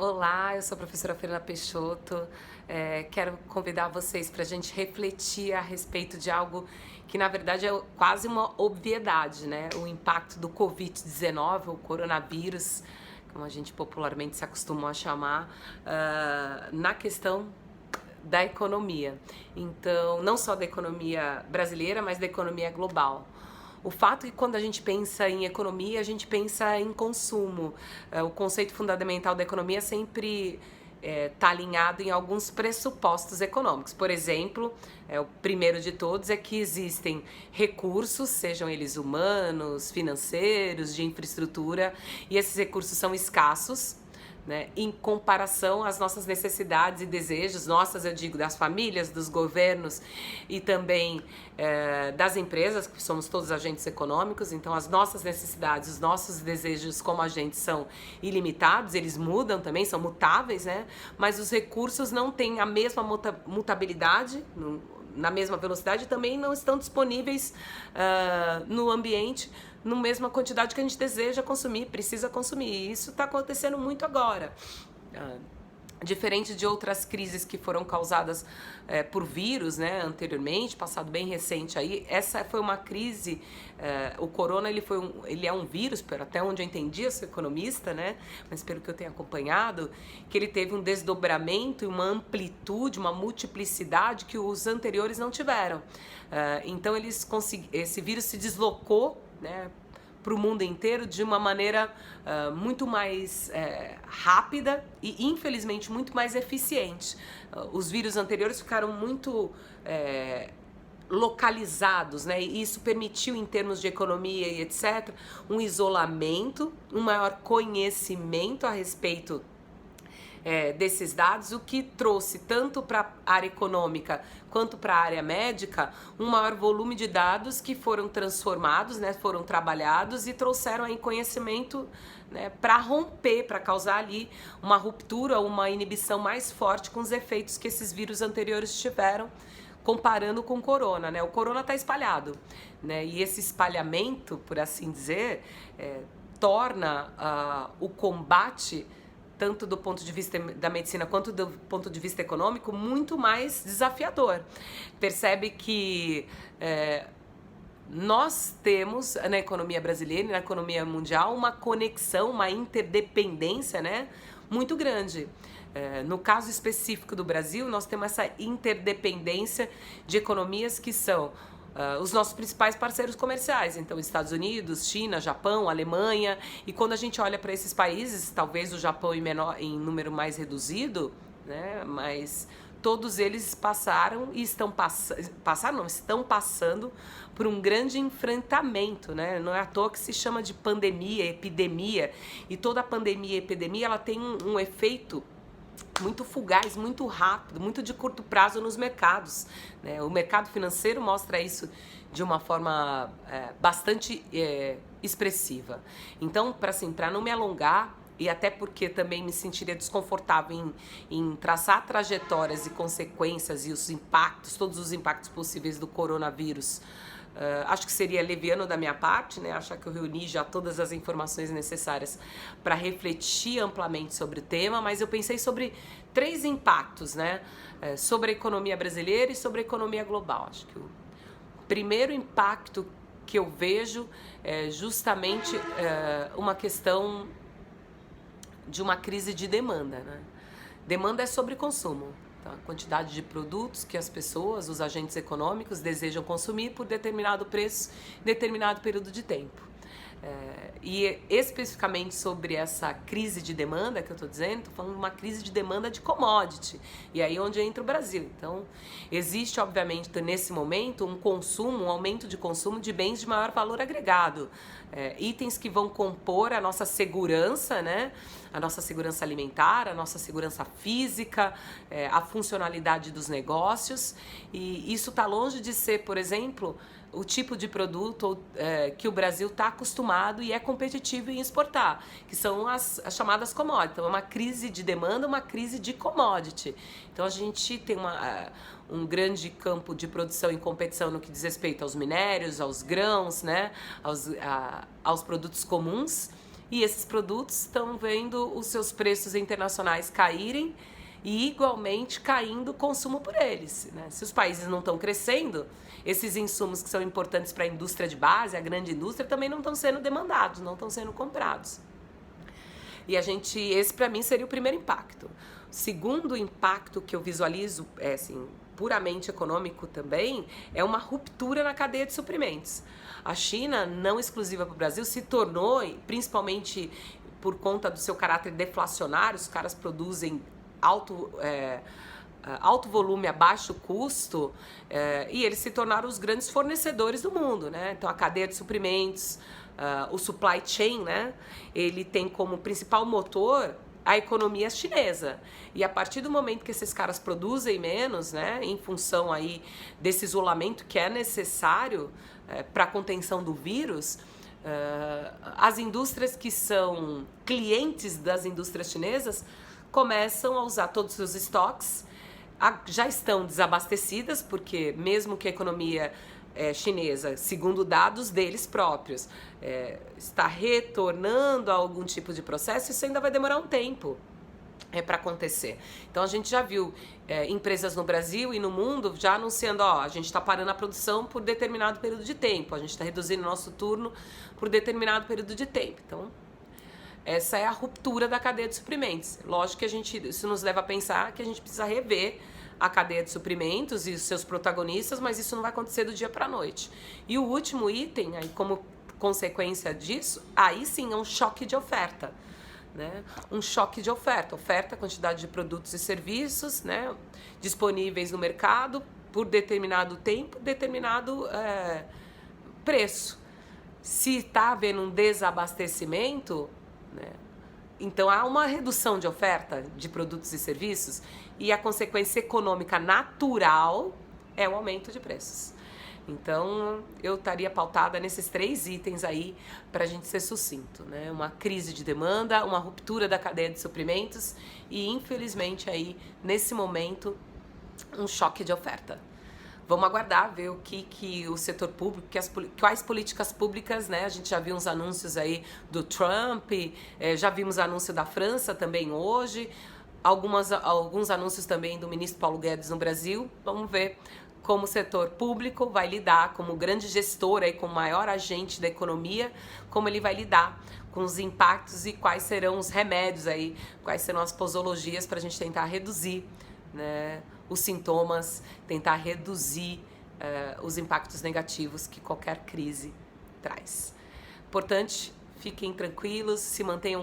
Olá, eu sou a professora Fernanda Peixoto. Quero convidar vocês para a gente refletir a respeito de algo que, na verdade, é quase uma obviedade, né? O impacto do Covid-19, o coronavírus, como a gente popularmente se acostumou a chamar, na questão da economia. Então, não só da economia brasileira, mas da economia global. O fato é que quando a gente pensa em economia, a gente pensa em consumo. O conceito fundamental da economia sempre está alinhado em alguns pressupostos econômicos. Por exemplo, o primeiro de todos é que existem recursos, sejam eles humanos, financeiros, de infraestrutura, e esses recursos são escassos, né, em comparação às nossas necessidades e desejos, nossas, eu digo, das famílias, dos governos e também das empresas, que somos todos agentes econômicos. Então as nossas necessidades, os nossos desejos como agentes são ilimitados, eles mudam também, são mutáveis, né? Mas os recursos não têm a mesma mutabilidade, na mesma velocidade, também não estão disponíveis no ambiente na mesma quantidade que a gente deseja consumir, precisa consumir. E isso está acontecendo muito agora. Diferente de outras crises que foram causadas por vírus, né, anteriormente, passado bem recente aí, essa foi uma crise, o corona ele é um vírus, até onde eu entendi, eu sou economista, né, mas pelo que eu tenho acompanhado, que ele teve um desdobramento e uma amplitude, uma multiplicidade que os anteriores não tiveram. Então esse vírus se deslocou, né, para o mundo inteiro de uma maneira muito mais rápida e, infelizmente, muito mais eficiente. Os vírus anteriores ficaram muito localizados, né? E isso permitiu, em termos de economia e etc., um isolamento, um maior conhecimento a respeito desses dados, o que trouxe tanto para a área econômica quanto para a área médica um maior volume de dados que foram transformados, né, foram trabalhados e trouxeram aí conhecimento, né, para romper, para causar ali uma ruptura, uma inibição mais forte com os efeitos que esses vírus anteriores tiveram, comparando com o corona, né? O corona está espalhado, né? E esse espalhamento, por assim dizer, torna o combate, tanto do ponto de vista da medicina quanto do ponto de vista econômico, muito mais desafiador. Percebe que nós temos na economia brasileira e na economia mundial uma conexão, uma interdependência, né, muito grande. No caso específico do Brasil, nós temos essa interdependência de economias que são os nossos principais parceiros comerciais, então Estados Unidos, China, Japão, Alemanha. E quando a gente olha para esses países, talvez o Japão em número mais reduzido, né, mas todos eles passaram e estão passando por um grande enfrentamento, né? Não é à toa que se chama de pandemia, epidemia, e toda pandemia e epidemia ela tem um efeito muito fugaz, muito rápido, muito de curto prazo nos mercados, né? O mercado financeiro mostra isso de uma forma bastante expressiva. Então, para não me alongar, e até porque também me sentiria desconfortável em traçar trajetórias e consequências e os impactos, todos os impactos possíveis do coronavírus, acho que seria leviano da minha parte, né? Achar que eu reuni já todas as informações necessárias para refletir amplamente sobre o tema, mas eu pensei sobre 3 impactos, né? Sobre a economia brasileira e sobre a economia global. Acho que o primeiro impacto que eu vejo é justamente uma questão de uma crise de demanda, né? Demanda é sobre consumo. Então, a quantidade de produtos que as pessoas, os agentes econômicos, desejam consumir por determinado preço, determinado período de tempo. E especificamente sobre essa crise de demanda que eu estou dizendo, estou falando de uma crise de demanda de commodity. E aí é onde entra o Brasil. Então, existe, obviamente, nesse momento, um aumento de consumo de bens de maior valor agregado. Itens que vão compor a nossa segurança, né? A nossa segurança alimentar, a nossa segurança física, a funcionalidade dos negócios. E isso está longe de ser, por exemplo, o tipo de produto que o Brasil está acostumado e é competitivo em exportar, que são as chamadas commodities. Então, é uma crise de demanda, uma crise de commodity. Então, a gente tem um grande campo de produção e competição no que diz respeito aos minérios, aos grãos, né, aos produtos comuns. e esses produtos estão vendo os seus preços internacionais caírem e igualmente caindo o consumo por eles, né? Se os países não estão crescendo, esses insumos que são importantes para a indústria de base, a grande indústria, também não estão sendo demandados, não estão sendo comprados. E esse para mim seria o primeiro impacto. O segundo impacto que eu visualizo, assim, puramente econômico também, é uma ruptura na cadeia de suprimentos. A China, não exclusiva para o Brasil, se tornou, principalmente por conta do seu caráter deflacionário, os caras produzem alto volume a baixo custo, e eles se tornaram os grandes fornecedores do mundo, né? Então a cadeia de suprimentos, o supply chain, né? Ele tem como principal motor a economia chinesa. E a partir do momento que esses caras produzem menos, né, em função aí desse isolamento que é necessário para a contenção do vírus, as indústrias que são clientes das indústrias chinesas começam a usar todos os seus estoques, já estão desabastecidas, porque mesmo que a economia chinesa, segundo dados deles próprios, está retornando a algum tipo de processo, isso ainda vai demorar um tempo para acontecer. Então a gente já viu empresas no Brasil e no mundo já anunciando, a gente está parando a produção por determinado período de tempo, a gente está reduzindo o nosso turno por determinado período de tempo. Então essa é a ruptura da cadeia de suprimentos. Lógico que isso nos leva a pensar que a gente precisa rever a cadeia de suprimentos e os seus protagonistas, mas isso não vai acontecer do dia para a noite. E o último item, aí, como consequência disso, aí sim é um choque de oferta, né? Um choque de oferta, quantidade de produtos e serviços, né, disponíveis no mercado por determinado tempo, determinado preço. Se está havendo um desabastecimento, né, então há uma redução de oferta de produtos e serviços, e a consequência econômica natural é o aumento de preços. Então eu estaria pautada nesses 3 itens aí para a gente ser sucinto, né? Uma crise de demanda, uma ruptura da cadeia de suprimentos e, infelizmente, aí nesse momento, um choque de oferta. Vamos aguardar, ver o que o setor público, quais políticas públicas, né? A gente já viu uns anúncios aí do Trump, já vimos anúncio da França também hoje, alguns anúncios também do ministro Paulo Guedes no Brasil. Vamos ver como o setor público vai lidar, como grande gestor, aí, como maior agente da economia, como ele vai lidar com os impactos e quais serão os remédios aí, quais serão as posologias para a gente tentar reduzir, né, os sintomas, tentar reduzir os impactos negativos que qualquer crise traz. Importante, fiquem tranquilos, se mantenham